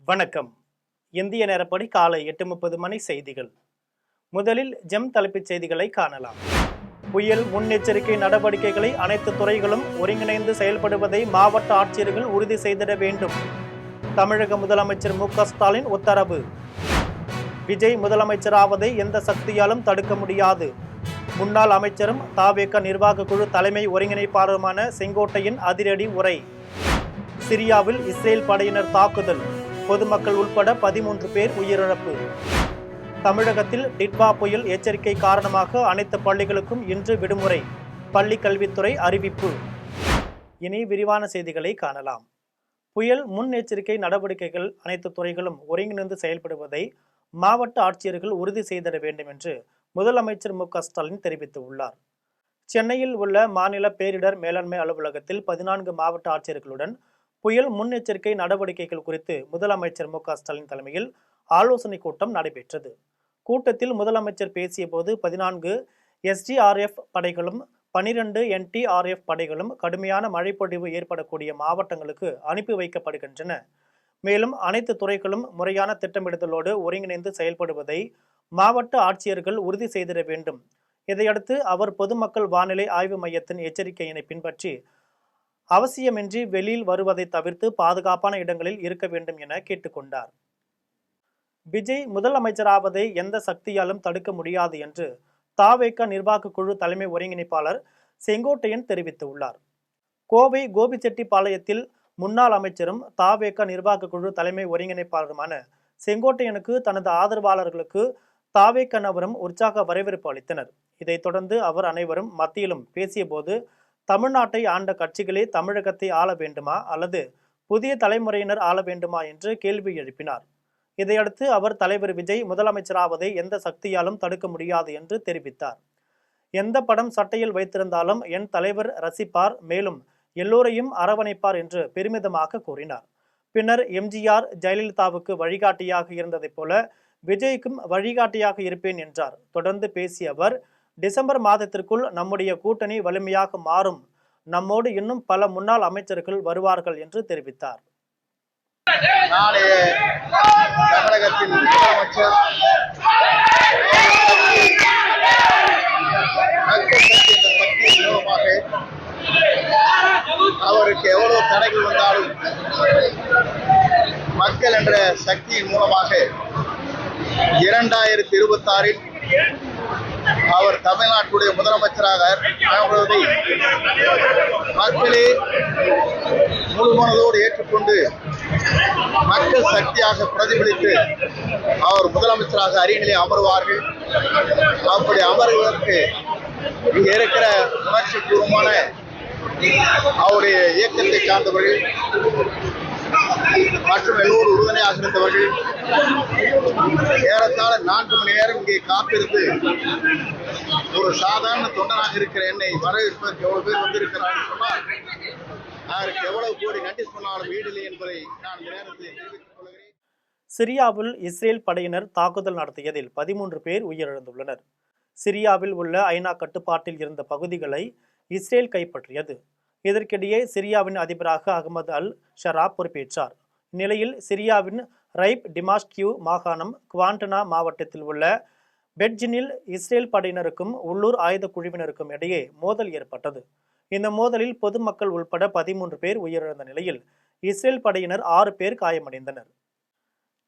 வணக்கம். இந்திய நேரப்படி காலை 8:30 மணி செய்திகள். முதலில் ஜெம் தலைப்புச் செய்திகளை காணலாம். புயல் முன்னெச்சரிக்கை நடவடிக்கைகளை அனைத்து துறைகளும் ஒருங்கிணைந்து செயல்படுவதை மாவட்ட ஆட்சியர்கள் உறுதி செய்திட வேண்டும். தமிழக முதலமைச்சர் மு.க.ஸ்டாலின் உத்தரவு. விஜய் முதலமைச்சராவதை எந்த சக்தியாலும் தடுக்க முடியாது. முன்னாள் அமைச்சரும் த.வே.க. நிர்வாக குழு தலைமை ஒருங்கிணைப்பாளருமான செங்கோட்டையன் அதிரடி உரை. சிரியாவில் இஸ்ரேல் படையினர் தாக்குதல், பொதுமக்கள் உட்பட 13 பேர் உயிரிழப்பு. தமிழகத்தில் டிட்வா புயல் எச்சரிக்கை காரணமாக அனைத்து பள்ளிகளுக்கும் இன்று விடுமுறை, பள்ளி கல்வித்துறை அறிவிப்பு. இனி விரிவான செய்திகளை காணலாம். புயல் முன்னெச்சரிக்கை நடவடிக்கைகள் அனைத்து துறைகளும் ஒருங்கிணைந்து செயல்படுவதை மாவட்ட ஆட்சியர்கள் உறுதி செய்திட வேண்டும் என்று முதலமைச்சர் மு.க.ஸ்டாலின் தெரிவித்துள்ளார். சென்னையில் உள்ள மாநில பேரிடர் மேலாண்மை அலுவலகத்தில் 14 மாவட்ட ஆட்சியர்களுடன் புயல் முன்னெச்சரிக்கை நடவடிக்கைகள் குறித்து முதலமைச்சர் மு.க.ஸ்டாலின் தலைமையில் ஆலோசனை கூட்டம் நடைபெற்றது. கூட்டத்தில் முதலமைச்சர் பேசிய போது 14 SDRF படைகளும் 12 NTRF படைகளும் கடுமையான மழைப்பொழிவு ஏற்படக்கூடிய மாவட்டங்களுக்கு அனுப்பி வைக்கப்படுகின்றன. மேலும் அனைத்து துறைகளும் முறையான திட்டமிடுதலோடு ஒருங்கிணைந்து செயல்படுவதை மாவட்ட ஆட்சியர்கள் உறுதி செய்திட வேண்டும். இதையடுத்து அவர் பொதுமக்கள் வானிலை ஆய்வு மையத்தின் எச்சரிக்கையினை பின்பற்றி அவசியமின்றி வெளியில் வருவதை தவிர்த்து பாதுகாப்பான இடங்களில் இருக்க வேண்டும் என கேட்டுக்கொண்டார். விஜய் முதலமைச்சராவதை எந்த சக்தியாலும் தடுக்க முடியாது என்று த.வே.க. நிர்வாக குழு தலைமை ஒருங்கிணைப்பாளர் செங்கோட்டையன் தெரிவித்துள்ளார். கோவை கோபிச்செட்டிப்பாளையத்தில் முன்னாள் அமைச்சரும் த.வே.க. நிர்வாக குழு தலைமை ஒருங்கிணைப்பாளருமான செங்கோட்டையனுக்கு தனது ஆதரவாளர்களுக்கு த.வே.க.நவரும் உற்சாக வரவேற்பு அளித்தனர். இதைத் தொடர்ந்து அவர் அனைவரும் மத்தியிலும் பேசிய போது, தமிழ்நாட்டை ஆண்ட கட்சிகளே தமிழகத்தை ஆள வேண்டுமா அல்லது புதிய தலைமுறையினர் ஆள வேண்டுமா என்று கேள்வி எழுப்பினார். இதையடுத்து அவர் தலைவர் விஜய் முதலமைச்சராவதை எந்த சக்தியாலும் தடுக்க முடியாது என்று தெரிவித்தார். எந்த படம் சட்டையில் வைத்திருந்தாலும் என் தலைவர் ரசிப்பார், மேலும் எல்லோரையும் அரவணைப்பார் என்று பெருமிதமாக கூறினார். பின்னர் எம்ஜிஆர் ஜெயலலிதாவுக்கு வழிகாட்டியாக இருந்ததைப் போல விஜய்க்கும் வழிகாட்டியாக இருப்பேன் என்றார். தொடர்ந்து பேசிய அவர், டிசம்பர் மாதத்திற்குள் நம்முடைய கூட்டணி வலிமையாக மாறும், நம்மோடு இன்னும் பல முன்னாள் அமைச்சர்கள் வருவார்கள் என்று தெரிவித்தார். தமிழகத்தின் முதலமைச்சர் அவருக்கு எவ்வளவு தடைகள் வந்தாலும் மக்கள் என்ற சக்தியின் மூலமாக 2026 அவர் தமிழ்நாட்டுடைய முதலமைச்சராக ஆகுவதை மக்களே முழு மனதோடு ஏற்றுக்கொண்டு மக்கள் சக்தியாக பிரதிபலித்து அவர் முதலமைச்சராக அரியணையிலே அமர்வார்கள். அப்படி அமர்வதற்கு இங்க இருக்கிற உணர்ச்சி பூர்வமான அவருடைய இயக்கத்தை சார்ந்தவர்கள் மற்றும் எல்லோரும் உறுதுணையாக இருந்தவர்கள் ஏறத்தாழ 4 மணி நேரம் இங்கே காத்திருந்து ஒரு சாதாரண தொண்டனாக இருக்கிற என்னை வரவேற்பதற்கு எவ்வளவு பேர் வந்திருக்கிறார்கள் சொன்னால் அதற்கு எவ்வளவு கோடி நன்றி சொன்னாலும் வீடில்லை என்பதை நான் இந்த நேரத்தில் தெரிவித்துக் கொள்கிறேன். சிரியாவில் இஸ்ரேல் படையினர் தாக்குதல் நடத்தியதில் 13 பேர் உயிரிழந்துள்ளனர். சிரியாவில் உள்ள ஐநா கட்டுப்பாட்டில் இருந்த பகுதிகளை இஸ்ரேல் கைப்பற்றியது. இதற்கிடையே சிரியாவின் அதிபராக அகமது அல் ஷரா பொறுப்பேற்றார். இந்நிலையில் சிரியாவின் ரைப் டிமாஷ்கியூ மாகாணம் குவாண்டனா மாவட்டத்தில் உள்ள பெட்ஜினில் இஸ்ரேல் படையினருக்கும் உள்ளூர் ஆயுத குழுவினருக்கும் இடையே மோதல் ஏற்பட்டது. இந்த மோதலில் பொதுமக்கள் உள்பட 13 பேர் உயிரிழந்த நிலையில் இஸ்ரேல் படையினர் 6 பேர் காயமடைந்தனர்.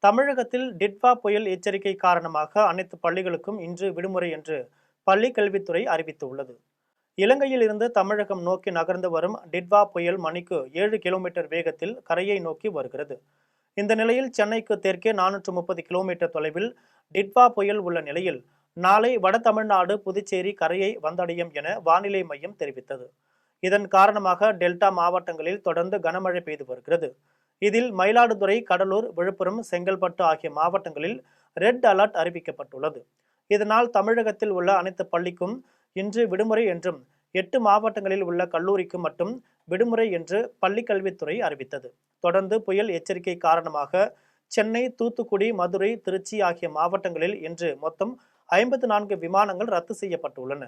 தமிழகத்தில் டிட்வா புயல் எச்சரிக்கை காரணமாக அனைத்து பள்ளிகளுக்கும் இன்று விடுமுறை என்று பள்ளி கல்வித்துறை அறிவித்துள்ளது. இலங்கையில் இருந்து தமிழகம் நோக்கி நகர்ந்து வரும் டிட்வா புயல் மணிக்கு 7 கிலோமீட்டர் வேகத்தில் கரையை நோக்கி வருகிறது. இந்த நிலையில் சென்னைக்கு தெற்கே 430 கிலோமீட்டர் தொலைவில் டிட்வா புயல் உள்ள நிலையில் நாளை வட தமிழ்நாடு புதுச்சேரி கரையை வந்தடையும் என வானிலை மையம் தெரிவித்தது. இதன் காரணமாக டெல்டா மாவட்டங்களில் தொடர்ந்து கனமழை பெய்து வருகிறது. இதில் மயிலாடுதுறை, கடலூர், விழுப்புரம், செங்கல்பட்டு ஆகிய மாவட்டங்களில் ரெட் அலர்ட் அறிவிக்கப்பட்டுள்ளது. இதனால் தமிழகத்தில் உள்ள அனைத்து பள்ளிக்கும் இன்று விடுமுறை என்றும் 8 மாவட்டங்களில் உள்ள கல்லூரிக்கு மட்டும் விடுமுறை என்று பள்ளிக்கல்வித்துறை அறிவித்தது. தொடர்ந்து புயல் எச்சரிக்கை காரணமாக சென்னை, தூத்துக்குடி, மதுரை, திருச்சி ஆகிய மாவட்டங்களில் இன்று மொத்தம் 54 விமானங்கள் ரத்து செய்யப்பட்டுள்ளன.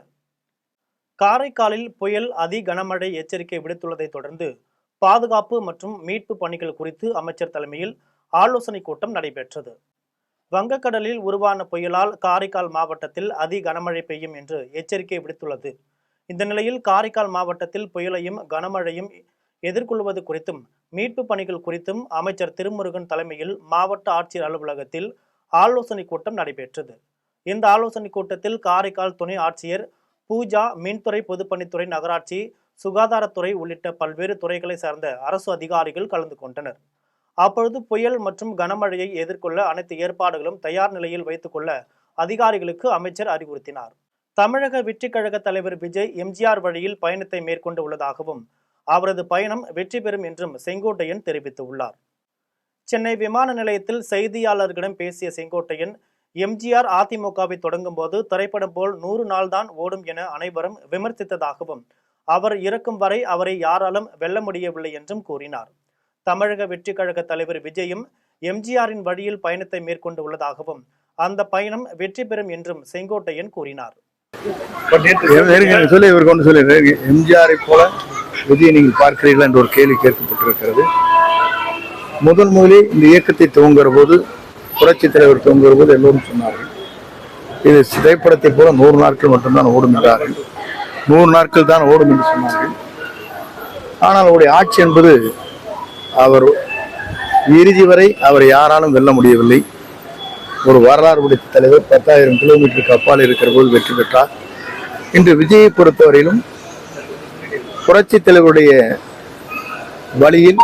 காரைக்காலில் புயல் அதி கனமழை எச்சரிக்கை விடுத்துள்ளதை தொடர்ந்து பாதுகாப்பு மற்றும் மீட்பு பணிகள் குறித்து அமைச்சர் தலைமையில் ஆலோசனை கூட்டம் நடைபெற்றது. வங்கக்கடலில் உருவான புயலால் காரைக்கால் மாவட்டத்தில் அதி கனமழை பெய்யும் என்று எச்சரிக்கை விடுத்துள்ளது. இந்த நிலையில் காரைக்கால் மாவட்டத்தில் புயலையும் கனமழையும் எதிர்கொள்வது குறித்தும் மீட்பு பணிகள் குறித்தும் அமைச்சர் திருமுருகன் தலைமையில் மாவட்ட ஆட்சியர் அலுவலகத்தில் ஆலோசனை கூட்டம் நடைபெற்றது. இந்த ஆலோசனை கூட்டத்தில் காரைக்கால் துணை ஆட்சியர் பூஜா, மின்துறை, பொதுப்பணித்துறை, நகராட்சி, சுகாதாரத்துறை உள்ளிட்ட பல்வேறு துறைகளை சார்ந்த அரசு அதிகாரிகள் கலந்து கொண்டனர். அப்பொழுது புயல் மற்றும் கனமழையை எதிர்கொள்ள அனைத்து ஏற்பாடுகளும் தயார் நிலையில் வைத்துக் கொள்ள அதிகாரிகளுக்கு அமைச்சர் அறிவுறுத்தினார். தமிழக வெற்றி கழக தலைவர் விஜய் எம்ஜிஆர் வழியில் பயணத்தை மேற்கொண்டு உள்ளதாகவும் அவரது பயணம் வெற்றி பெறும் என்றும் செங்கோட்டையன் தெரிவித்துள்ளார். சென்னை விமான நிலையத்தில் செய்தியாளர்களிடம் பேசிய செங்கோட்டையன், எம்ஜிஆர் அதிமுகவை தொடங்கும் போது திரைப்படம் போல் 100 நாள் தான் ஓடும் என அனைவரும் விமர்சித்ததாகவும் அவர் இறக்கும் வரை அவரை யாராலும் வெல்ல முடியவில்லை என்றும் கூறினார். தமிழக வெற்றி கழக தலைவர் விஜயும் எம்ஜிஆரின் வழியில் பயணத்தை மேற்கொண்டு உள்ளதாகவும் அந்த பயணம் வெற்றி பெறும் என்றும் செங்கோட்டையன் கூறினார். எம்ஜிஆரை போல விஜயை நீங்கள் பார்க்கிறீர்கள் என்ற ஒரு கேள்வி கேட்கப்பட்டிருக்கிறது. முதலில் இந்த இயக்கத்தை துவங்குகிற போது, புரட்சி தலைவர் துவங்குகிற போது எல்லோரும் சொன்னார்கள், இது திரைப்படத்தை போல 100 நாட்கள் மட்டும்தான் ஓடும் என்றார்கள். 100 நாட்கள் தான் ஓடும் என்று சொன்னார்கள். ஆனால் அவருடைய ஆட்சி என்பது அவர் இறுதி வரை அவரை யாராலும் வெல்ல முடியவில்லை. ஒரு வரலாறு பிடித்த தலைவர் 10,000 கிலோமீட்டருக்கு அப்பால் இருக்கிற போது வெற்றி பெற்றார். இன்று விஜயை பொறுத்தவரையிலும் புரட்சி தலைவருடைய வழியில்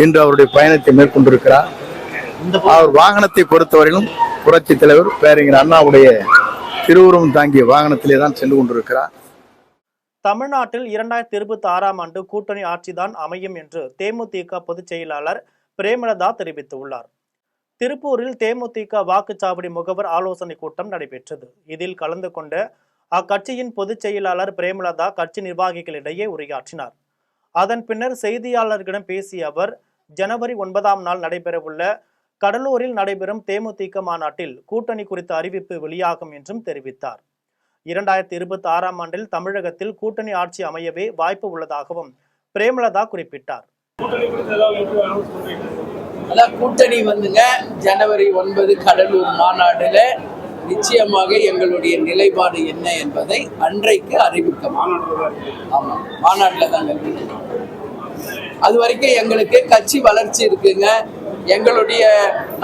இன்று அவருடைய பயணத்தை மேற்கொண்டிருக்கிறார். அவர் வாகனத்தை பொறுத்தவரையிலும் புரட்சி தலைவர் பேரறிஞர் அண்ணாவுடைய திருவுருவம் தாங்கிய வாகனத்திலே தான் சென்று கொண்டிருக்கிறார். தமிழ்நாட்டில் 2026ஆம் ஆண்டு கூட்டணி ஆட்சிதான் அமையும் என்று தேமுதிக பொதுச் செயலாளர் பிரேமலதா தெரிவித்துள்ளார். திருப்பூரில் தேமுதிக வாக்குச்சாவடி முகவர் ஆலோசனை கூட்டம் நடைபெற்றது. இதில் கலந்து கொண்ட அக்கட்சியின் பொதுச் செயலாளர் பிரேமலதா கட்சி நிர்வாகிகளிடையே உரையாற்றினார். அதன் பின்னர் செய்தியாளர்களிடம் பேசிய அவர், ஜனவரி 9ஆம் நாள் நடைபெறவுள்ள கடலூரில் நடைபெறும் தேமுதிக மாநாட்டில் கூட்டணி குறித்த அறிவிப்பு வெளியாகும் என்றும் தெரிவித்தார். 2026ஆம் ஆண்டில் தமிழகத்தில் கூட்டணி ஆட்சி அமையவே வாய்ப்பு உள்ளதாகவும் பிரேமலதா குறிப்பிட்டார். கூட்டணி வந்துங்க ஜனவரி 9 கடலூர் மாநாடுல நிச்சயமாக எங்களுடைய நிலைப்பாடு என்ன என்பதை அன்றைக்கு அறிவிக்கும். ஆமா, மாநாட்டில் தாங்க. அது வரைக்கும் எங்களுக்கு கட்சி வளர்ச்சி இருக்குங்க. எங்களுடைய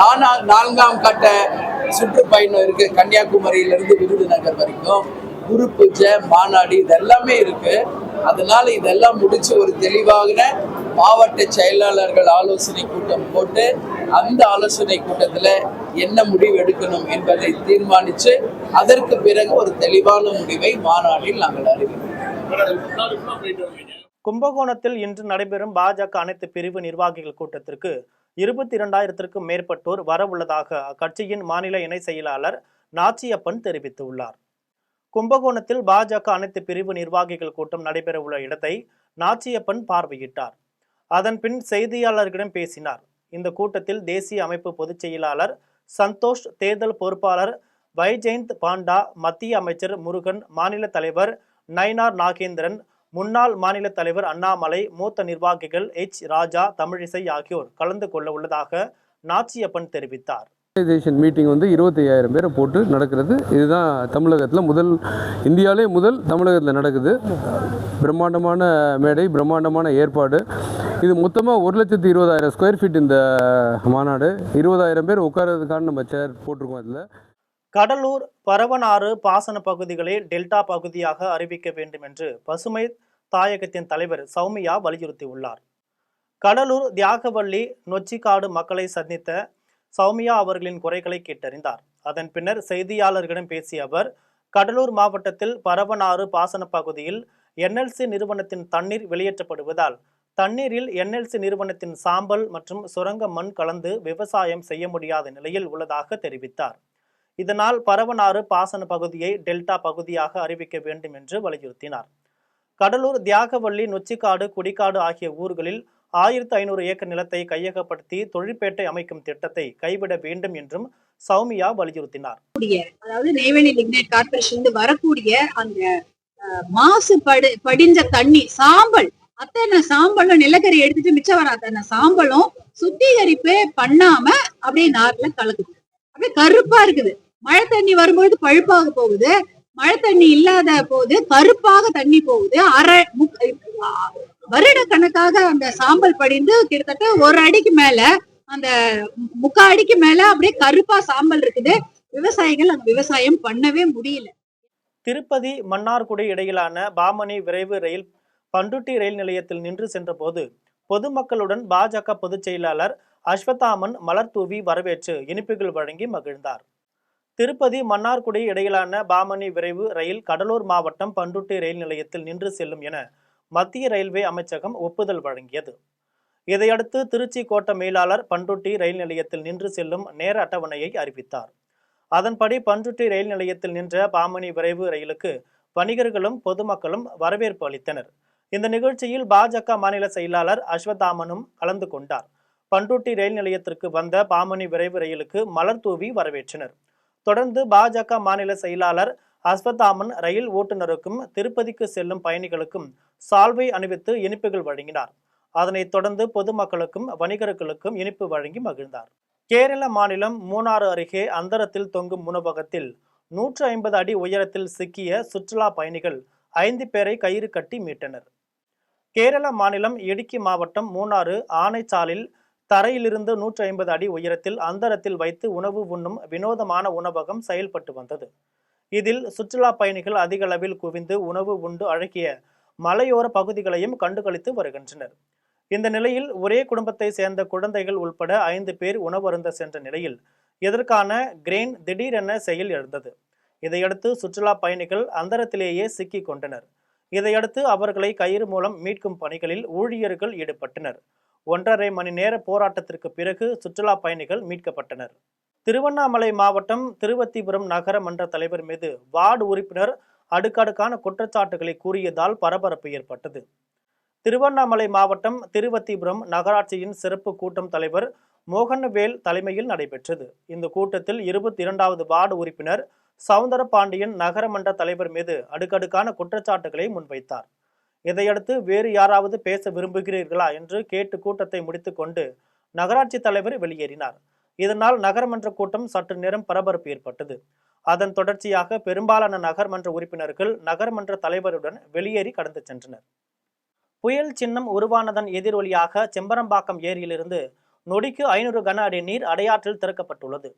4ஆம் கட்ட சுற்றுப்பயணம் இருக்கு. கன்னியாகுமரியிலிருந்து விருதுநகர் வரைக்கும் குரு பூஜை, மாநாடு இதெல்லாமே இருக்கு. அதனால இதெல்லாம் முடிச்சு ஒரு தெளிவாக மாவட்ட செயலாளர்கள் ஆலோசனை கூட்டம் போட்டு அந்த ஆலோசனை கூட்டத்தில் என்ன முடிவு எடுக்கணும் என்பதை தீர்மானித்து அதற்கு பிறகு ஒரு தெளிவான முடிவை மாநாட்டில் நாங்கள் அறிவிப்போம். கும்பகோணத்தில் இன்று நடைபெறும் பாஜக அனைத்து பிரிவு நிர்வாகிகள் கூட்டத்திற்கு 22,000க்கும் மேற்பட்டோர் வரவுள்ளதாக அக்கட்சியின் மாநில இணை செயலாளர் நாச்சியப்பன் தெரிவித்துள்ளார். கும்பகோணத்தில் பாஜக அனைத்து பிரிவு நிர்வாகிகள் கூட்டம் நடைபெறவுள்ள இடத்தை நாச்சியப்பன் பார்வையிட்டார். அதன் பின் செய்தியாளர்களிடம் பேசினார். இந்த கூட்டத்தில் தேசிய அமைப்பு பொதுச் செயலாளர் சந்தோஷ், தேர்தல் பொறுப்பாளர் வைஜெயந்த் பாண்டா, மத்திய அமைச்சர் முருகன், மாநில தலைவர் நயினார் நாகேந்திரன், முன்னாள் மாநில தலைவர் அண்ணாமலை, மூத்த நிர்வாகிகள் ராஜா, தமிழிசை ஆகியோர் கலந்து கொள்ள உள்ளதாக நாச்சியப்பன் தெரிவித்தார். மீட்டிங் 25,000 பேரை போட்டு நடக்கிறது. இதுதான் தமிழகத்தில் இந்தியாவிலே முதல் தமிழகத்தில் நடக்குது. பிரம்மாண்டமான மேடை, பிரம்மாண்டமான ஏற்பாடு. இது மொத்தமாக 1,20,000 ஸ்கொயர் ஃபீட் இந்த மாநாடு. 20,000 பேர் உட்கார்றதுக்கான நம்ம சேர் போட்டிருக்கோம். அதில் கடலூர் பரவனாறு பாசன பகுதிகளை டெல்டா பகுதியாக அறிவிக்க வேண்டும் என்று பசுமை தாயகத்தின் தலைவர் சௌமியா வலியுறுத்தியுள்ளார். கடலூர் தியாகவள்ளி நொச்சிக்காடு மக்களை சந்தித்த சௌமியா அவர்களின் குறைகளை கேட்டறிந்தார். அதன் பின்னர் செய்தியாளர்களிடம் பேசிய அவர், கடலூர் மாவட்டத்தில் பரவனாறு பாசன பகுதியில் NLC நிறுவனத்தின் தண்ணீர் வெளியேற்றப்படுவதால் தண்ணீரில் NLC நிறுவனத்தின் சாம்பல் மற்றும் சுரங்க மண் கலந்து விவசாயம் செய்ய முடியாத நிலையில் உள்ளதாக தெரிவித்தார். இதனால் பரவனாறு பாசன பகுதியை டெல்டா பகுதியாக அறிவிக்க வேண்டும் என்று வலியுறுத்தினார். கடலூர் தியாகவள்ளி நொச்சிக்காடு குடிக்காடு ஆகிய ஊர்களில் 1,500 ஏக்கர் நிலத்தை கையகப்படுத்தி தொழிற்பேட்டை அமைக்கும் திட்டத்தை கைவிட வேண்டும் என்றும் சௌமியா வலியுறுத்தினார். அதாவது நெய்வேலி லிக்னைட் கார்பரேஷன் வரக்கூடிய அந்த மாசு படிஞ்ச தண்ணி சாம்பல், அத்தனை சாம்பலும் நிலக்கரி எடுத்துட்டு மிச்சம் வர அத்தனை சாம்பலும் சுத்திகரிப்பே பண்ணாம அப்படியே நார்ல கலக்குது. அப்படியே கருப்பா இருக்குது. மழை தண்ணி வரும்போது பழுப்பாக போகுது, மழை தண்ணி இல்லாத போது கருப்பாக தண்ணி போகுது. வருட கணக்காக அந்த சாம்பல் படிந்து கிட்டத்தட்ட ஒரு அடிக்கு மேல, அந்த முக்கால் அடிக்கு மேல அப்படியே கருப்பா சாம்பல் இருக்குது. விவசாயிகள் அந்த விவசாயம் பண்ணவே முடியல. திருப்பதி மன்னார்குடி இடையிலான பாமணி விரைவு ரயில் பண்ருட்டி ரயில் நிலையத்தில் நின்று சென்றபோது பொதுமக்களுடன் பாஜக பொதுச் செயலாளர் அஸ்வத்தாமன் மலர் தூவி வரவேற்று இனிப்புகள் வழங்கி மகிழ்ந்தார். திருப்பதி மன்னார்குடி இடையிலான பாமணி விரைவு ரயில் கடலூர் மாவட்டம் பண்ருட்டி ரயில் நிலையத்தில் நின்று செல்லும் என மத்திய ரயில்வே அமைச்சகம் ஒப்புதல் வழங்கியது. இதையடுத்து திருச்சி கோட்ட மேலாளர் பண்ருட்டி ரயில் நிலையத்தில் நின்று செல்லும் நேர அட்டவணையை அறிவித்தார். அதன்படி பண்ருட்டி ரயில் நிலையத்தில் நின்ற பாமணி விரைவு ரயிலுக்கு வணிகர்களும் பொதுமக்களும் வரவேற்பு அளித்தனர். இந்த நிகழ்ச்சியில் பாஜக மாநில செயலாளர் அஸ்வத்தாமனும் கலந்து கொண்டார். பண்ருட்டி ரயில் நிலையத்திற்கு வந்த பாமணி விரைவு ரயிலுக்கு மலர் தூவி வரவேற்றனர். தொடர்ந்து பாஜக மாநில செயலாளர் அஸ்வத்தாமன் ரயில் ஓட்டுநருக்கும் திருப்பதிக்கு செல்லும் பயணிகளுக்கும் சால்வை அணிவித்து இனிப்புகள் வழங்கினார். அதனைத் தொடர்ந்து பொதுமக்களுக்கும் வணிகர்களுக்கும் இனிப்பு வழங்கி மகிழ்ந்தார். கேரள மாநிலம் மூணாறு அருகே அந்தரத்தில் தொங்கும் உணவகத்தில் 150 அடி உயரத்தில் சிக்கிய சுற்றுலா பயணிகள் 5 பேரை கயிறு கட்டி மீட்டனர். கேரள மாநிலம் இடுக்கி மாவட்டம் மூணாறு ஆனைச்சாலில் தரையிலிருந்து 150 அடி உயரத்தில் அந்தரத்தில் வைத்து உணவு உண்ணும் வினோதமான உணவகம் செயல்பட்டு வந்தது. இதில் சுற்றுலா பயணிகள் அதிக அளவில் குவிந்து உணவு உண்டு அழகிய மலையோர பகுதிகளையும் கண்டுகளித்து வருகின்றனர். இந்த நிலையில் ஒரே குடும்பத்தை சேர்ந்த குழந்தைகள் உள்பட 5 பேர் உணவருந்த சென்ற நிலையில் இதற்கான கிரேன் திடீரென செயல் எழுந்தது. இதையடுத்து சுற்றுலா பயணிகள் அந்தரத்திலேயே சிக்கி கொண்டனர். இதையடுத்து அவர்களை கயிறு மூலம் மீட்கும் பணிகளில் ஊழியர்கள் ஈடுபட்டனர். 1.5 மணி நேர போராட்டத்திற்கு பிறகு சுற்றுலா பயணிகள் மீட்கப்பட்டனர். திருவண்ணாமலை மாவட்டம் திருவத்திபுரம் நகர மன்ற தலைவர் மீது வார்டு உறுப்பினர் அடுக்கடுக்கான குற்றச்சாட்டுகளை கூறியதால் பரபரப்பு ஏற்பட்டது. திருவண்ணாமலை மாவட்டம் திருவத்திபுரம் நகராட்சியின் சிறப்பு கூட்டம் தலைவர் மோகனவேல் தலைமையில் நடைபெற்றது. இந்த கூட்டத்தில் 22வது வார்டு உறுப்பினர் சவுந்தரபாண்டியன் நகரமன்ற தலைவர் மீது அடுக்கடுக்கான குற்றச்சாட்டுகளை முன்வைத்தார். இதையடுத்து வேறு யாராவது பேச விரும்புகிறீர்களா என்று கேட்டு கூட்டத்தை முடித்துக்கொண்டு நகராட்சி தலைவர் வெளியேறினார். இதனால் நகரமன்ற கூட்டம் சற்று நேரம் பரபரப்பு ஏற்பட்டது. அதன் தொடர்ச்சியாக பெரும்பாலான நகர்மன்ற உறுப்பினர்கள் நகர்மன்ற தலைவருடன் வெளியேறி கடந்து சென்றனர். புயல் சின்னம் உருவானதன் எதிரொலியாக செம்பரம்பாக்கம் ஏரியிலிருந்து நொடிக்கு 500 கன அடி நீர் அடையாற்றில் திறக்கப்பட்டுள்ளது.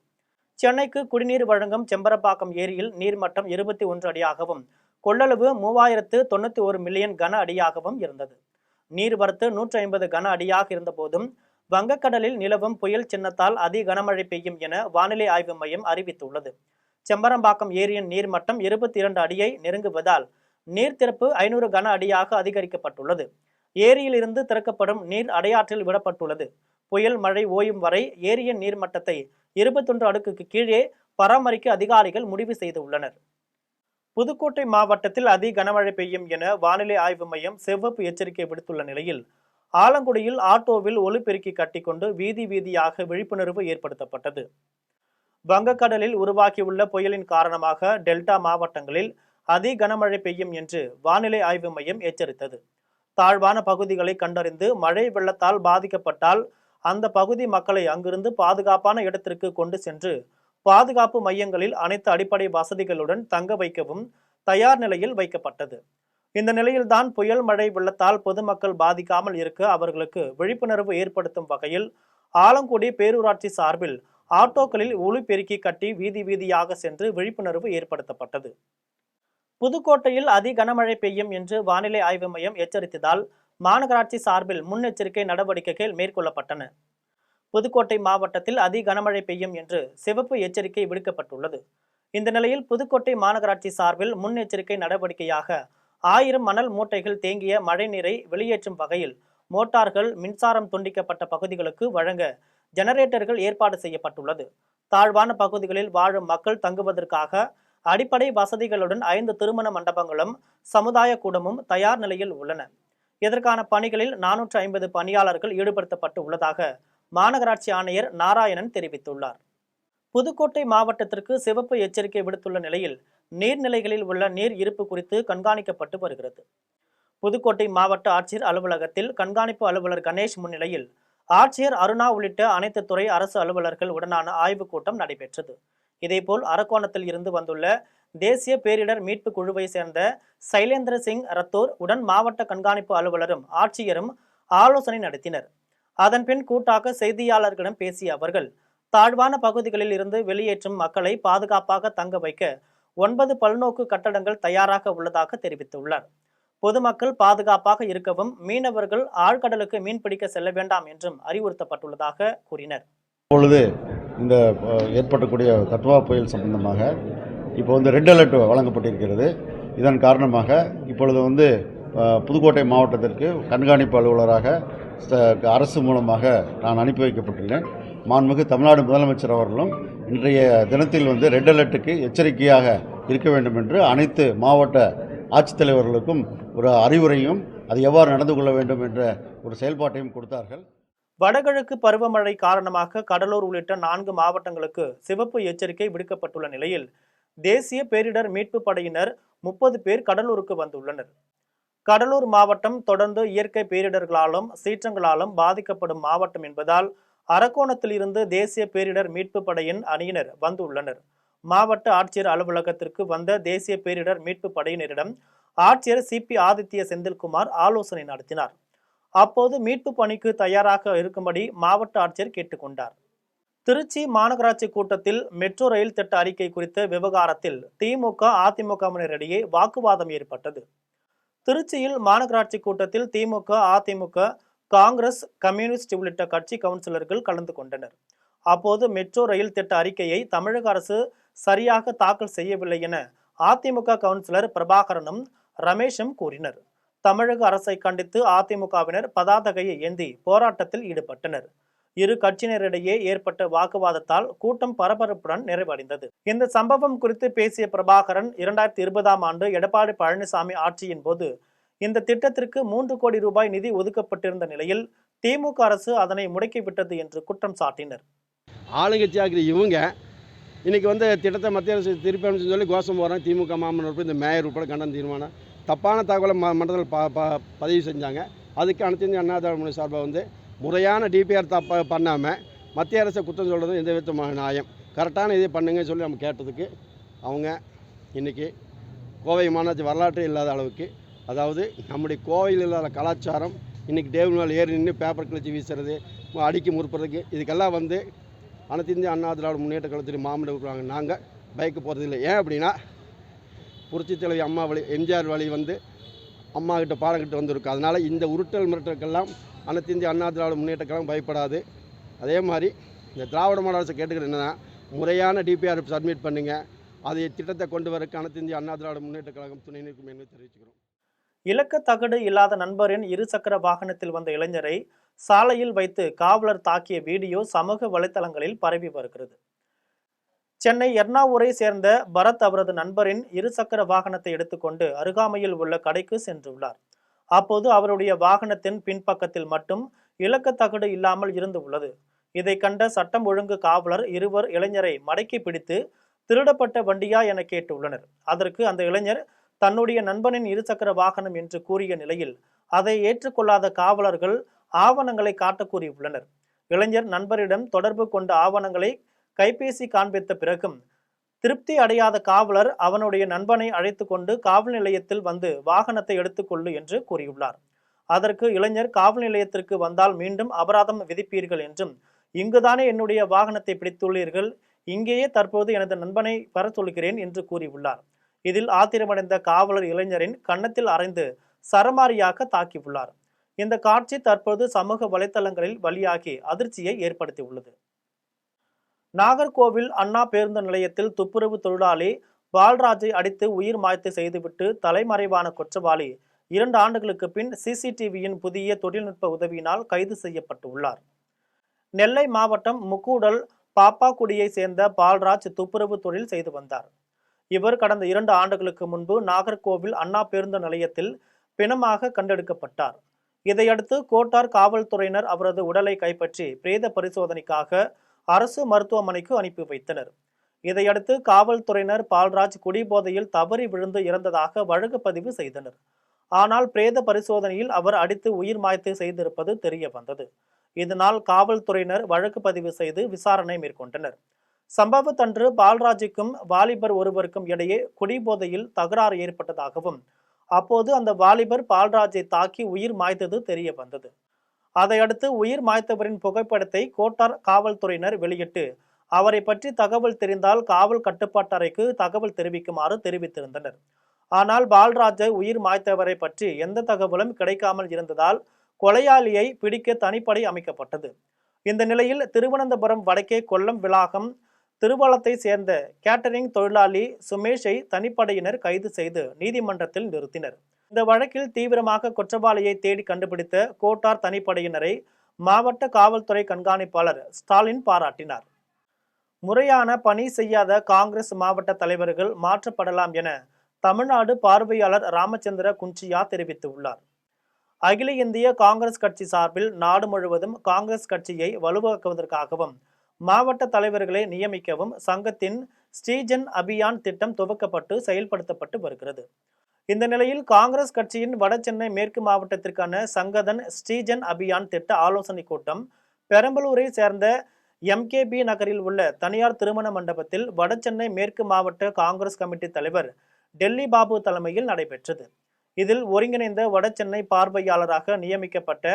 சென்னைக்கு குடிநீர் வழங்கும் செம்பரம்பாக்கம் ஏரியில் நீர்மட்டம் 21 அடியாகவும் கொள்ளளவு 3091 மில்லியன் கன அடியாகவும் இருந்தது. நீர்வரத்து 150 கன அடியாக இருந்த போதும் வங்கக்கடலில் நிலவும் புயல் சின்னத்தால் அதி கனமழை பெய்யும் என வானிலை ஆய்வு மையம் அறிவித்துள்ளது. செம்பரம்பாக்கம் ஏரியின் நீர்மட்டம் 22 அடியை நெருங்குவதால் நீர் திறப்பு 500 கன அடியாக அதிகரிக்கப்பட்டுள்ளது. ஏரியில் இருந்து திறக்கப்படும் நீர் அடையாற்றில் விடப்பட்டுள்ளது. புயல் மழை ஓயும் வரை ஏரியின் நீர்மட்டத்தை 21 அடுக்குக்கு கீழே பராமரிக்க அதிகாரிகள் முடிவு செய்துள்ளனர். புதுக்கோட்டை மாவட்டத்தில் அதி கனமழை பெய்யும் என வானிலை ஆய்வு மையம் சிவப்பு எச்சரிக்கை விடுத்துள்ள நிலையில் ஆலங்குடியில் ஆட்டோவில் ஒலிபெருக்கி கட்டிக்கொண்டு வீதி வீதியாக விழிப்புணர்வு ஏற்படுத்தப்பட்டது. வங்கக்கடலில் உருவாகியுள்ள புயலின் காரணமாக டெல்டா மாவட்டங்களில் அதி கனமழை பெய்யும் என்று வானிலை ஆய்வு மையம் எச்சரித்தது. தாழ்வான பகுதிகளை கண்டறிந்து மழை வெள்ளத்தால் பாதிக்கப்பட்டால் அந்த பகுதி மக்களை அங்கிருந்து பாதுகாப்பான இடத்திற்கு கொண்டு சென்று பாதுகாப்பு மையங்களில் அனைத்து அடிப்படை வசதிகளுடன் தங்க வைக்கவும் தயார் நிலையில் வைக்கப்பட்டது. இந்த நிலையில்தான் புயல் மழை வெள்ளத்தால் பொதுமக்கள் பாதிக்காமல் இருக்க அவர்களுக்கு விழிப்புணர்வு ஏற்படுத்தும் வகையில் ஆலங்குடி பேரூராட்சி சார்பில் ஆட்டோக்களில் ஒலிபெருக்கி கட்டி வீதி வீதியாக சென்று விழிப்புணர்வு ஏற்படுத்தப்பட்டது. புதுக்கோட்டையில் அதி கனமழை பெய்யும் என்று வானிலை ஆய்வு மையம் எச்சரித்ததால் மாநகராட்சி சார்பில் முன்னெச்சரிக்கை நடவடிக்கைகள் மேற்கொள்ளப்பட்டன. புதுக்கோட்டை மாவட்டத்தில் அதி கனமழை பெய்யும் என்று சிவப்பு எச்சரிக்கை விடுக்கப்பட்டுள்ளது. இந்த நிலையில் புதுக்கோட்டை மாநகராட்சி சார்பில் முன்னெச்சரிக்கை நடவடிக்கையாக 1000 மணல் மூட்டைகள் தேங்கிய மழைநீரை வெளியேற்றும் வகையில் மோட்டார்கள் மின்சாரம் துண்டிக்கப்பட்ட பகுதிகளுக்கு வழங்க ஜெனரேட்டர்கள் ஏற்பாடு செய்யப்பட்டுள்ளது. தாழ்வான பகுதிகளில் வாழும் மக்கள் தங்குவதற்காக அடிப்படை வசதிகளுடன் 5 திருமண மண்டபங்களும் சமுதாய கூடமும் தயார் நிலையில் உள்ளன. இதற்கான பணிகளில் 450 பணியாளர்கள் ஈடுபடுத்தப்பட்டு உள்ளதாக மாநகராட்சி ஆணையர் நாராயணன் தெரிவித்துள்ளார். புதுக்கோட்டை மாவட்டத்திற்கு சிவப்பு எச்சரிக்கை விடுத்துள்ள நிலையில் நீர்நிலைகளில் உள்ள நீர் இருப்பு குறித்து கண்காணிக்கப்பட்டு வருகிறது. புதுக்கோட்டை மாவட்ட ஆட்சியர் அலுவலகத்தில் கண்காணிப்பு அலுவலர் கணேஷ் முன்னிலையில் ஆட்சியர் அருணா உள்ளிட்ட அனைத்து துறை அரசு அலுவலர்கள் உடனான ஆய்வுக் கூட்டம் நடைபெற்றது. இதேபோல் அரக்கோணத்தில் இருந்து வந்துள்ள தேசிய பேரிடர் மீட்பு குழுவை சேர்ந்த சைலேந்திர சிங் ரத்தோர் உடன் மாவட்ட கண்காணிப்பு அலுவலரும் ஆட்சியரும் ஆலோசனை நடத்தினர். அதன்பின் கூட்டாக செய்தியாளர்களிடம் பேசிய அவர்கள், தாழ்வான பகுதிகளில் இருந்து வெளியேற்றும் மக்களை பாதுகாப்பாக தங்க வைக்க 9 பல்நோக்கு கட்டடங்கள் தயாராக உள்ளதாக தெரிவித்துள்ளார். பொதுமக்கள் பாதுகாப்பாக இருக்கவும் மீனவர்கள் ஆழ்கடலுக்கு மீன்பிடிக்க செல்ல வேண்டாம் என்றும் அறிவுறுத்தப்பட்டுள்ளதாக கூறினர். இப்பொழுது இந்த ஏற்படக்கூடிய தட்வா புயல் சம்பந்தமாக இப்போ ரெட் அலர்ட் வழங்கப்பட்டிருக்கிறது. இதன் காரணமாக இப்பொழுது புதுக்கோட்டை மாவட்டத்திற்கு கண்காணிப்பு அலுவலராக அரசு மூலமாக நான் அனுப்பி வைக்கப்பட்டுள்ளேன். மாண்புமிகு தமிழ்நாடு முதலமைச்சர் அவர்களும் இன்றைய தினத்தில் ரெட் அலர்ட்டுக்கு எச்சரிக்கையாக இருக்க வேண்டும் என்று அனைத்து மாவட்ட ஆட்சித்தலைவர்களுக்கும் ஒரு அறிவுரையும் அது எவ்வாறு நடந்து கொள்ள வேண்டும் என்ற ஒரு செயல்பாட்டையும் கொடுத்தார்கள். வடகிழக்கு பருவமழை காரணமாக கடலூர் உள்ளிட்ட 4 மாவட்டங்களுக்கு சிவப்பு எச்சரிக்கை விடுக்கப்பட்டுள்ள நிலையில் தேசிய பேரிடர் மீட்பு படையினர் 30 பேர் கடலூருக்கு வந்துள்ளனர். கடலூர் மாவட்டம் தொடர்ந்து இயற்கை பேரிடர்களாலும் சீற்றங்களாலும் பாதிக்கப்படும் மாவட்டம் என்பதால் அரக்கோணத்தில் இருந்து தேசிய பேரிடர் மீட்பு படையின் அணியினர் வந்துள்ளனர். மாவட்ட ஆட்சியர் அலுவலகத்திற்கு வந்த தேசிய பேரிடர் மீட்பு படையினரிடம் ஆட்சியர் CP ஆதித்ய செந்தில்குமார் ஆலோசனை நடத்தினார். அப்போது மீட்பு பணிக்கு தயாராக இருக்கும்படி மாவட்ட ஆட்சியர் கேட்டுக்கொண்டார். திருச்சி மாநகராட்சி கூட்டத்தில் மெட்ரோ ரயில் திட்ட அறிக்கை குறித்த விவகாரத்தில் திமுக அதிமுகவினரிடையே வாக்குவாதம் ஏற்பட்டது. திருச்சியில் மாநகராட்சி கூட்டத்தில் திமுக அதிமுக காங்கிரஸ் கம்யூனிஸ்ட் உள்ளிட்ட கட்சி கவுன்சிலர்கள் கலந்து கொண்டனர். அப்போது மெட்ரோ ரயில் திட்ட அறிக்கையை தமிழக அரசு சரியாக தாக்கல் செய்யவில்லை என அதிமுக கவுன்சிலர் பிரபாகரனும் ரமேஷும் கூறினர். தமிழக அரசை கண்டித்து அதிமுகவினர் பதாகையை ஏந்தி போராட்டத்தில் ஈடுபட்டனர். இரு கட்சியினரிடையே ஏற்பட்ட வாக்குவாதத்தால் கூட்டம் பரபரப்புடன் நிறைவடைந்தது. இந்த சம்பவம் குறித்து பேசிய பிரபாகரன், 2020ஆம் ஆண்டு எடப்பாடி பழனிசாமி ஆட்சியின் போது இந்த திட்டத்திற்கு 3 கோடி ரூபாய் நிதி ஒதுக்கப்பட்டிருந்த நிலையில் திமுக அரசு அதனை முடக்கிவிட்டது என்று குற்றம் சாட்டினர். ஆளுங்கட்சியாக இவங்க இன்னைக்கு திட்டத்தை மத்திய அரசு திருப்பி அமைச்சு சொல்லி கோஷம் போகிறாங்க. திமுக மாமன்னர் இந்த மேயர் உட்பட கண்டன தீர்மானம் தப்பான தகவலை மன்றத்தில் பதிவு செஞ்சாங்க. அதுக்கு அனைத்து இந்திய அண்ணா திராவிட முன்னேற்ற சார்பாக முறையான DPR தப்பாக பண்ணாமல் மத்திய அரசை குற்றம் சொல்கிறது எந்த விதமான நியாயம், கரெக்டான இதை பண்ணுங்கன்னு சொல்லி நம்ம கேட்டதுக்கு அவங்க இன்றைக்கி கோவை மாநகராட்சி வரலாற்று இல்லாத அளவுக்கு, அதாவது நம்முடைய கோவையில் இல்லாத கலாச்சாரம் இன்றைக்கி டேபிள் மேலே ஏறி நின்று பேப்பர் கிழிச்சு வீசுறது, அடிக்கி முறுப்புறதுக்கு, இதுக்கெல்லாம் அனைத்து இந்திய அண்ணா திராவிட முன்னேற்ற கழகத்தில் மாமன்றம் இருக்கிறாங்க. நாங்கள் பைக்கு போகிறது இல்லை. ஏன் அப்படின்னா புரட்சி தலைவி அம்மா வழி எம்ஜிஆர் வழி அம்மா கிட்ட பாடங்கிட்டு வந்திருக்கு. அதனால் இந்த உருட்டல் மிரட்டலுக்கெல்லாம் அனைத்து இந்திய அண்ணா திராவிட முன்னேற்ற கழகம் பயப்படாது. அதே மாதிரி இந்த திராவிட மாடல் அரசு கேட்டுக்கிறது என்னென்னா, முறையான DPR சப்மிட் பண்ணுங்கள். அதை திட்டத்தை கொண்டு வரக்கு அனைத்து இந்திய அண்ணா திராவிட முன்னேற்ற கழகம் துணை நிற்கும் என்று தெரிவிச்சுக்கிறோம். இலக்கத்தகடு இல்லாத நண்பரின் இருசக்கர வாகனத்தில் வந்த இளைஞரை சாலையில் வைத்து காவலர் தாக்கிய வீடியோ சமூக வலைதளங்களில் பரவி வருகிறது. சென்னை எர்ணாவூரை சேர்ந்த பரத் அவரது நண்பரின் இருசக்கர வாகனத்தை எடுத்துக்கொண்டு அருகாமையில் உள்ள கடைக்கு சென்றுள்ளார். அப்போது அவருடைய வாகனத்தின் பின்பக்கத்தில் மட்டும் இலக்கத்தகடு இல்லாமல் இருந்து உள்ளது. இதை கண்ட சட்டம் ஒழுங்கு காவலர் இருவர் இளைஞரை மடக்கி பிடித்து திருடப்பட்ட வண்டியா என கேட்டுள்ளனர். அதற்கு அந்த இளைஞர் தன்னுடைய நண்பனின் இருசக்கர வாகனம் என்று கூறிய நிலையில் அதை ஏற்றுக்கொள்ளாத காவலர்கள் ஆவணங்களை காட்ட கூறியுள்ளனர். இளைஞர் நண்பரிடம் தொடர்பு கொண்ட ஆவணங்களை கைபேசி காண்பித்த பிறகும் திருப்தி அடையாத காவலர் அவனுடைய நண்பனை அழைத்து கொண்டு காவல் நிலையத்தில் வந்து வாகனத்தை எடுத்துக்கொள்ளு என்று கூறியுள்ளார். அதற்கு இளைஞர் காவல் நிலையத்திற்கு வந்தால் மீண்டும் அபராதம் விதிப்பீர்கள் என்றும், இங்குதானே என்னுடைய வாகனத்தை பிடித்துள்ளீர்கள், இங்கேயே தற்போது எனது நண்பனை வர சொல்கிறேன் என்று கூறியுள்ளார். இதில் ஆத்திரமடைந்த காவலர் இளைஞரின் கன்னத்தில் அறைந்து சரமாரியாக தாக்கியுள்ளார். இந்த காட்சி தற்போது சமூக வலைதளங்களில் வெளியாகி அதிர்ச்சியை ஏற்படுத்தியுள்ளது. நாகர்கோவில் அண்ணா பேருந்து நிலையத்தில் துப்புரவு தொழிலாளி பால்ராஜை அடித்து உயிர் மாய்த்து செய்துவிட்டு தலைமறைவான குற்றவாளி 2 ஆண்டுகளுக்கு பின் CCTVயின் புதிய தொழில்நுட்ப உதவியினால் கைது செய்யப்பட்டுள்ளார். நெல்லை மாவட்டம் முக்கூடல் பாப்பாக்குடியை சேர்ந்த பால்ராஜ் துப்புரவு தொழில் செய்து வந்தார். இவர் கடந்த 2 ஆண்டுகளுக்கு முன்பு நாகர்கோவில் அண்ணா பேருந்து நிலையத்தில் பிணமாக கண்டெடுக்கப்பட்டார். இதையடுத்து கோட்டார் காவல்துறையினர் அவரது உடலை கைப்பற்றி பிரேத பரிசோதனைக்காக அரசு மருத்துவமனைக்கு அனுப்பி வைத்தனர். இதையடுத்து காவல்துறையினர் பால்ராஜ் குடிபோதையில் தவறி விழுந்து இறந்ததாக வழக்கு பதிவு செய்தனர். ஆனால் பிரேத பரிசோதனையில் அவர் அடித்து உயிர் மாய்த்து செய்திருப்பது தெரிய வந்தது. இதனால் காவல்துறையினர் வழக்கு பதிவு செய்து விசாரணை மேற்கொண்டனர். சம்பவத்தன்று பால்ராஜுக்கும் வாலிபர் ஒருவருக்கும் இடையே குடிபோதையில் தகராறு ஏற்பட்டதாகவும் அப்போது அந்த வாலிபர் பால்ராஜை தாக்கி உயிர் மாய்த்தது தெரிய வந்தது. அதையடுத்து உயிர் மாய்த்தவரின் புகைப்படத்தை கோட்டார் காவல்துறையினர் வெளியிட்டு அவரை பற்றி தகவல் தெரிந்தால் காவல் கட்டுப்பாட்டு அறைக்கு தகவல் தெரிவிக்குமாறு தெரிவித்திருந்தனர். ஆனால் பால்ராஜை உயிர் மாய்த்தவரை பற்றி எந்த தகவலும் கிடைக்காமல் இருந்ததால் கொலையாளியை பிடிக்க தனிப்படை அமைக்கப்பட்டது. இந்த நிலையில் திருவனந்தபுரம் வடக்கே கொல்லம் விளாகம் திருவளத்தை சேர்ந்த கேட்டரிங் தொழிலாளி சுமேஷை தனிப்படையினர் கைது செய்து நீதிமன்றத்தில் நிறுத்தினர். இந்த வழக்கில் தீவிரமாக குற்றவாளியை தேடி கண்டுபிடித்த கோட்டார் தனிப்படையினரை மாவட்ட காவல்துறை கண்காணிப்பாளர் ஸ்டாலின் பாராட்டினார். முறையான பணி செய்யாத காங்கிரஸ் மாவட்ட தலைவர்கள் மாற்றப்படலாம் என தமிழ்நாடு பார்வையாளர் ராமச்சந்திர குஞ்சியா தெரிவித்துள்ளார். அகில இந்திய காங்கிரஸ் கட்சி சார்பில் நாடு முழுவதும் காங்கிரஸ் கட்சியை வலுவாக்குவதற்காகவும் மாவட்ட தலைவர்களை நியமிக்கவும் சங்கத்தின் ஸ்ரீஜன் அபியான் திட்டம் துவக்கப்பட்டு செயல்படுத்தப்பட்டு வருகிறது. இந்த நிலையில் காங்கிரஸ் கட்சியின் வடசென்னை மேற்கு மாவட்டத்திற்கான சங்கதன் ஸ்ரீஜன் அபியான் திட்ட ஆலோசனை கூட்டம் பெரம்பலூரை சேர்ந்த MKB நகரில் உள்ள தனியார் திருமண மண்டபத்தில் வடசென்னை மேற்கு மாவட்ட காங்கிரஸ் கமிட்டி தலைவர் டெல்லி பாபு தலைமையில் நடைபெற்றது. இதில் ஒருங்கிணைந்த வடசென்னை பார்வையாளராக நியமிக்கப்பட்ட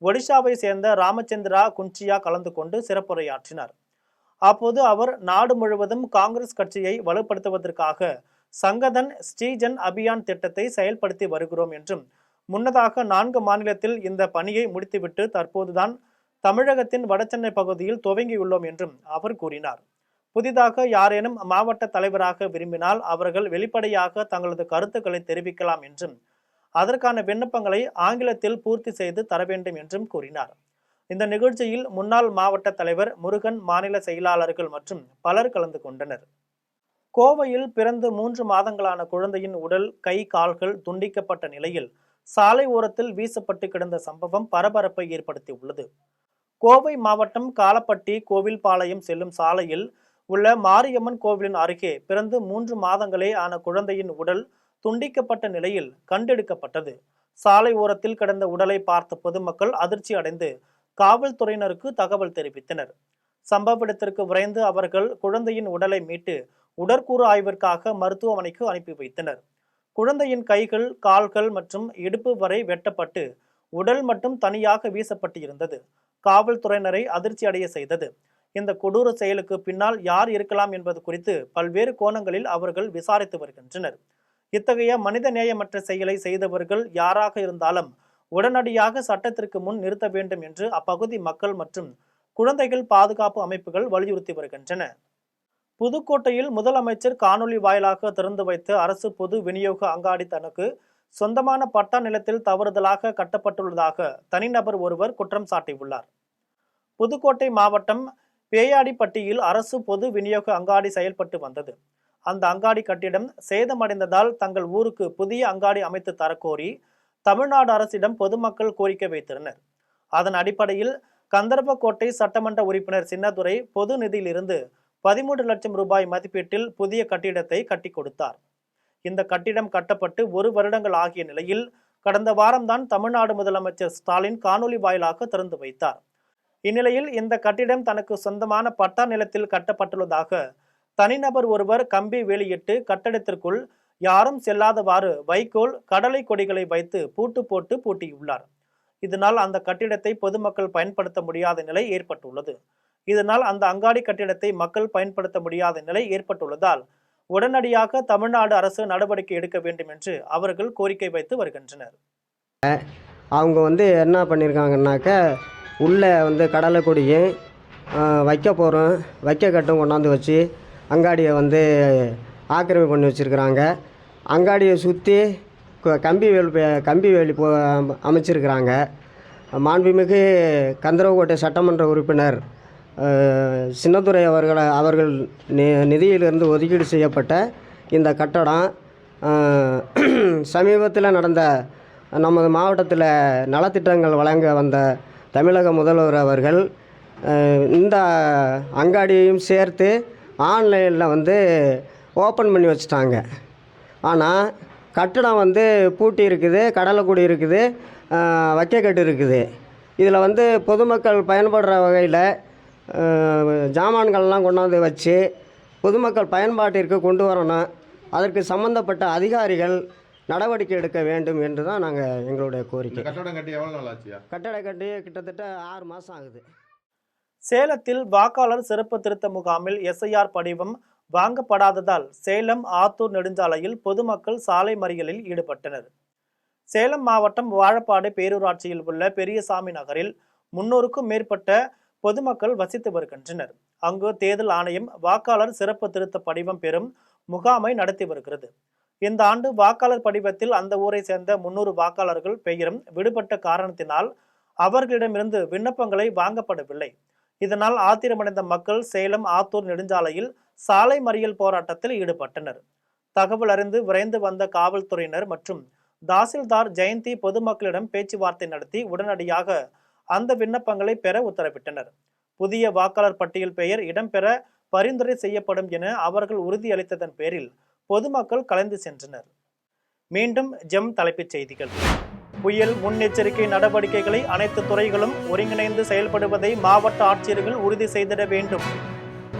ஒடிஷாவை சேர்ந்த ராமச்சந்திரா குஞ்சியா கலந்து கொண்டு சிறப்புரையாற்றினார். அப்போது அவர் நாடு முழுவதும் காங்கிரஸ் கட்சியை வலுப்படுத்துவதற்காக சங்கதன் ஸ்ரீஜன் அபியான் திட்டத்தை செயல்படுத்தி வருகிறோம் என்றும் முன்னதாக 4 மாநிலத்தில் இந்த பணியை முடித்துவிட்டு தற்போதுதான் தமிழகத்தின் வடசென்னை பகுதியில் துவங்கியுள்ளோம் என்றும் அவர் கூறினார். புதிதாக யாரேனும் மாவட்ட தலைவராக விரும்பினால் அவர்கள் வெளிப்படையாக தங்களது கருத்துக்களை தெரிவிக்கலாம் என்றும் அதற்கான விண்ணப்பங்களை ஆங்கிலத்தில் பூர்த்தி செய்து தர வேண்டும் என்றும் கூறினார். இந்த நிகழ்ச்சியில் முன்னாள் மாவட்ட தலைவர் முருகன், மாநில செயலாளர்கள் மற்றும் பலர் கலந்து கொண்டனர். கோவையில் பிறந்து 3 மாதங்களான குழந்தையின் உடல், கை, கால்கள் துண்டிக்கப்பட்ட நிலையில் சாலை ஓரத்தில் வீசப்பட்டு கிடந்த சம்பவம் பரபரப்பை ஏற்படுத்தியுள்ளது. கோவை மாவட்டம் காலப்பட்டி கோவில்பாளையம் செல்லும் சாலையில் உள்ள மாரியம்மன் கோவிலின் அருகே பிறந்து 3 மாதங்களே ஆன குழந்தையின் உடல் துண்டிக்கப்பட்ட நிலையில் கண்டெடுக்கப்பட்டது. சாலை ஓரத்தில் கிடந்த உடலை பார்த்த பொதுமக்கள் அதிர்ச்சி அடைந்து காவல்துறையினருக்கு தகவல் தெரிவித்தனர். சம்பவ இடத்திற்கு விரைந்து அவர்கள் குழந்தையின் உடலை மீட்டு உடற்கூறு ஆய்விற்காக மருத்துவமனைக்கு அனுப்பி வைத்தனர். குழந்தையின் கைகள், கால்கள் மற்றும் இடுப்பு வரை வெட்டப்பட்டு உடல் மட்டும் தனியாக வீசப்பட்டு இருந்தது காவல்துறையினரை அதிர்ச்சி அடைய செய்தது. இந்த கொடூர செயலுக்கு பின்னால் யார் இருக்கலாம் என்பது குறித்து பல்வேறு கோணங்களில் அவர்கள் விசாரித்து வருகின்றனர். இத்தகைய மனித நேயமற்ற செயலை செய்தவர்கள் யாராக இருந்தாலும் உடனடியாக சட்டத்திற்கு முன் நிறுத்த வேண்டும் என்று அப்பகுதி மக்கள் மற்றும் குழந்தைகள் பாதுகாப்பு அமைப்புகள் வலியுறுத்தி வருகின்றன. புதுக்கோட்டையில் முதலமைச்சர் காணொலி வாயிலாக திறந்து வைத்த அரசு பொது விநியோக அங்காடி தனக்கு சொந்தமான பட்டா நிலத்தில் தவறுதலாக கட்டப்பட்டுள்ளதாக தனிநபர் ஒருவர் குற்றம் சாட்டியுள்ளார். புதுக்கோட்டை மாவட்டம் பேயாடிப்பட்டியில் அரசு பொது விநியோக அங்காடி செயல்பட்டு வந்தது. அந்த அங்காடி கட்டிடம் சேதமடைந்ததால் தங்கள் ஊருக்கு புதிய அங்காடி அமைத்து தரக்கோரி தமிழ்நாடு அரசிடம் பொதுமக்கள் கோரிக்கை வைத்தனர். அதன் அடிப்படையில் கந்தர்போட்டை சட்டமன்ற உறுப்பினர் சின்னதுரை பொது நிதியிலிருந்து 13 லட்சம் ரூபாய் மதிப்பீட்டில் புதிய கட்டிடத்தை கட்டி கொடுத்தார். இந்த கட்டிடம் கட்டப்பட்டு 1 வருடங்கள் ஆகிய நிலையில் கடந்த வாரம்தான் தமிழ்நாடு முதலமைச்சர் ஸ்டாலின் காணொலி வாயிலாக திறந்து வைத்தார். இந்நிலையில் இந்த கட்டிடம் தனக்கு சொந்தமான பட்டா நிலத்தில் கட்டப்பட்டுள்ளதாக தனிநபர் ஒருவர் கம்பி வேலியிட்டு கட்டடத்திற்குள் யாரும் செல்லாதவாறு வைக்கோல், கடலை கொடிகளை வைத்து பூட்டு போட்டு பூட்டியுள்ளார். இதனால் அந்த கட்டிடத்தை பொதுமக்கள் பயன்படுத்த முடியாத நிலை ஏற்பட்டுள்ளது. இதனால் அந்த அங்காடி கட்டிடத்தை மக்கள் பயன்படுத்த முடியாத நிலை ஏற்பட்டுள்ளதால் உடனடியாக தமிழ்நாடு அரசு நடவடிக்கை எடுக்க வேண்டும் என்று அவர்கள் கோரிக்கை வைத்து வருகின்றனர். அவங்க என்ன பண்ணியிருக்காங்கன்னாக்க உள்ளே கடலை கொடியும் வைக்க கட்டும் கொண்டாந்து வச்சு அங்காடியை ஆக்கிரமிப்பு பண்ணி வச்சுருக்கிறாங்க. அங்காடியை சுற்றி கம்பி வேலி அமைச்சிருக்கிறாங்க. மாண்புமிகு கந்தர்போட்டை சட்டமன்ற உறுப்பினர் சின்னதுரை அவர்கள் நிதியிலிருந்து ஒதுக்கீடு செய்யப்பட்ட இந்த கட்டடம் சமீபத்தில் நடந்த நமது மாவட்டத்தில் நலத்திட்டங்கள் வழங்க வந்த தமிழக முதல்வர் அவர்கள் இந்த அங்காடியையும் சேர்த்து ஆன்லைனில் ஓப்பன் பண்ணி வச்சுட்டாங்க. ஆனால் கட்டடம் வந்து பூட்டி இருக்குது, கடலைக்குடி இருக்குது, வைக்கக்கட்டு இருக்குது. இதில் வந்து பொதுமக்கள் பயன்படுற வகையில் ஜாமான்கள்லாம் கொண்டாந்து வச்சு பொதுமக்கள் பயன்பாட்டிற்கு கொண்டு வரணும். அதற்கு சம்பந்தப்பட்ட அதிகாரிகள் நடவடிக்கை எடுக்க வேண்டும் என்று தான் நாங்கள் எங்களுடைய கோரிக்கை. கட்டடம் கட்டி எவ்வளோ நாள் ஆச்சியா? கட்டடம் கட்டி கிட்டத்தட்ட 6 மாதம் ஆகுது. சேலத்தில் வாக்காளர் சிறப்பு திருத்த முகாமில் எஸ்ஐஆர் படிவம் வாங்கப்படாததால் சேலம் ஆத்தூர் நெடுஞ்சாலையில் பொதுமக்கள் சாலை மறியலில் ஈடுபட்டனர். சேலம் மாவட்டம் வாழப்பாடு பேரூராட்சியில் உள்ள பெரியசாமி நகரில் 300க்கும் மேற்பட்ட பொதுமக்கள் வசித்து வருகின்றனர். அங்கு தேர்தல் ஆணையம் வாக்காளர் சிறப்பு திருத்த படிவம் பெறும் முகாமை நடத்தி வருகிறது. இந்த ஆண்டு வாக்காளர் படிவத்தில் அந்த ஊரை சேர்ந்த 300 வாக்காளர்கள் பெயரும் விடுபட்ட காரணத்தினால் அவர்களிடமிருந்து விண்ணப்பங்களை வாங்கப்படவில்லை. இதனால் ஆத்திரமடைந்த மக்கள் சேலம் ஆத்தூர் நெடுஞ்சாலையில் சாலை மறியல் போராட்டத்தில் ஈடுபட்டனர். தகவல் அறிந்து விரைந்து வந்த காவல்துறையினர் மற்றும் தாசில்தார் ஜெயந்தி பொதுமக்களிடம் பேச்சுவார்த்தை நடத்தி உடனடியாக அந்த விண்ணப்பங்களை பெற உத்தரவிட்டனர். புதிய வாக்காளர் பட்டியல் பெயர் இடம்பெற பரிந்துரை செய்யப்படும் என அவர்கள் உறுதியளித்ததன் பேரில் பொதுமக்கள் கலந்து சென்றனர். மீண்டும் ஜெம் தலைப்புச் செய்திகள். புயல் முன்னெச்சரிக்கை நடவடிக்கைகளை அனைத்து துறைகளும் ஒருங்கிணைந்து செயல்படுவதை மாவட்ட ஆட்சியர்கள் உறுதி செய்திட வேண்டும்.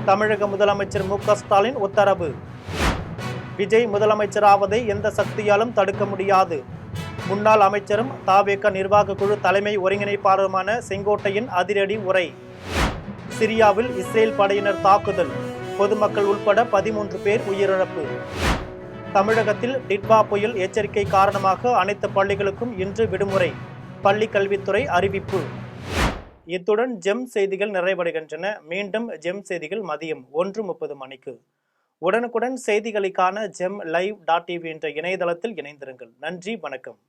தமிழக முதலமைச்சர் மு.க.ஸ்டாலின் உத்தரவு. விஜய் முதலமைச்சராவதை எந்த சக்தியாலும் தடுக்க முடியாது. முன்னாள் அமைச்சரும் தவேக நிர்வாக குழு தலைமை ஒருங்கிணைப்பாளருமான செங்கோட்டையின் அதிரடி உரை. சிரியாவில் இஸ்ரேல் படையினர் தாக்குதல், பொதுமக்கள் உட்பட 13 பேர் உயிரிழப்பு. தமிழகத்தில் டிட்வா புயல் எச்சரிக்கை காரணமாக அனைத்து பள்ளிகளுக்கும் இன்று விடுமுறை, பள்ளி கல்வித்துறை அறிவிப்பு. இத்துடன் ஜெம் செய்திகள் நிறைவடைகின்றன. மீண்டும் ஜெம் செய்திகள் மதியம் 1:30 மணிக்கு. உடனுக்குடன் செய்திகளுக்கான GemLive.tv என்ற இணையதளத்தில் இணைந்திருங்கள். நன்றி, வணக்கம்.